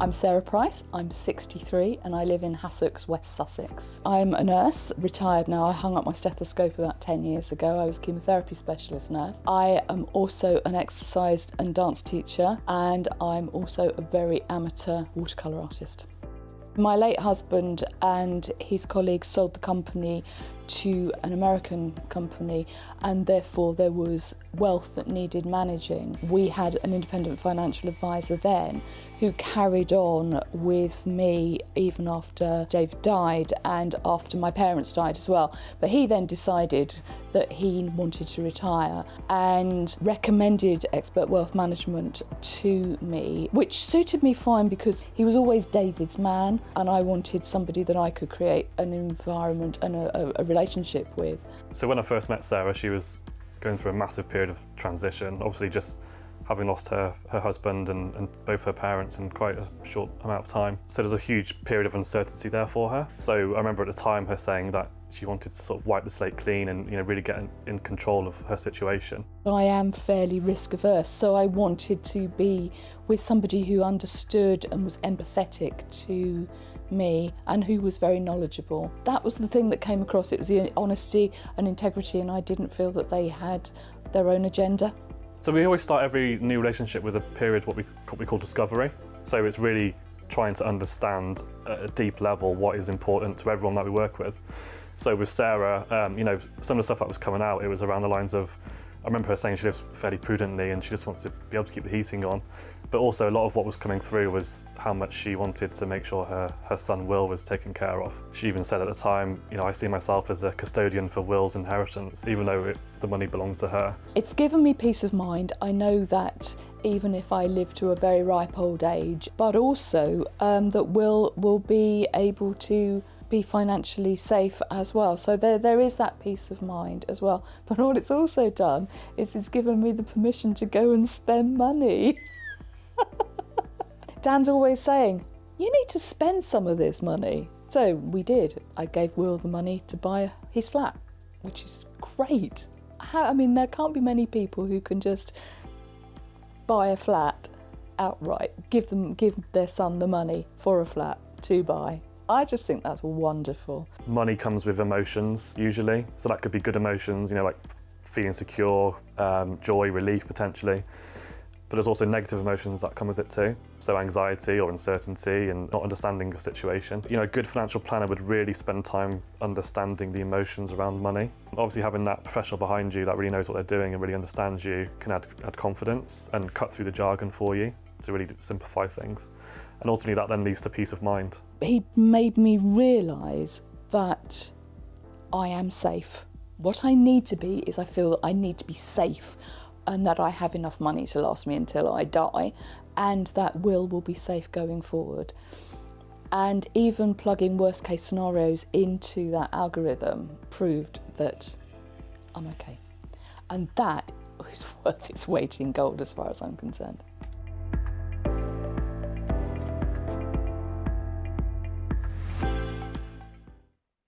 I'm Sarah Price, I'm 63 and I live in Hassocks, West Sussex. I'm a nurse, retired now. I hung up my stethoscope about 10 years ago. I was a chemotherapy specialist nurse. I am also an exercise and dance teacher, and I'm also a very amateur watercolour artist. My late husband and his colleagues sold the company to an American company, and therefore there was wealth that needed managing. We had an independent financial advisor then who carried on with me even after David died and after my parents died as well. But he then decided that he wanted to retire and recommended expert wealth management to me, which suited me fine because he was always David's man and I wanted somebody that I could create an environment and a relationship with. So when I first met Sarah, she was going through a massive period of transition, obviously just having lost her husband and both her parents in quite a short amount of time. So there's a huge period of uncertainty there for her. So I remember at the time her saying that she wanted to sort of wipe the slate clean and really get in control of her situation. I am fairly risk averse, so I wanted to be with somebody who understood and was empathetic to me and who was very knowledgeable. That was the thing that came across. It was the honesty and integrity, and I didn't feel that they had their own agenda. So we always start every new relationship with a period what we call discovery. So it's really trying to understand at a deep level what is important to everyone that we work with. So with Sarah, some of the stuff that was coming out, it was around the lines of, I remember her saying she lives fairly prudently and she just wants to be able to keep the heating on. But also a lot of what was coming through was how much she wanted to make sure her son Will was taken care of. She even said at the time, I see myself as a custodian for Will's inheritance, even though the money belonged to her. It's given me peace of mind. I know that even if I live to a very ripe old age, but also that Will will be able to be financially safe as well. So there is that peace of mind as well. But what it's also done is it's given me the permission to go and spend money. Dan's always saying, you need to spend some of this money. So we did. I gave Will the money to buy his flat, which is great. There can't be many people who can just buy a flat outright, give their son the money for a flat to buy. I just think that's wonderful. Money comes with emotions, usually. So that could be good emotions, like feeling secure, joy, relief, potentially. But there's also negative emotions that come with it too. So anxiety or uncertainty and not understanding your situation. A good financial planner would really spend time understanding the emotions around money. Obviously having that professional behind you that really knows what they're doing and really understands you can add confidence and cut through the jargon for you to really simplify things. And ultimately that then leads to peace of mind. He made me realise that I am safe. What I need to be is I feel that I need to be safe and that I have enough money to last me until I die, and that Will be safe going forward. And even plugging worst case scenarios into that algorithm proved that I'm okay. And that is worth its weight in gold as far as I'm concerned.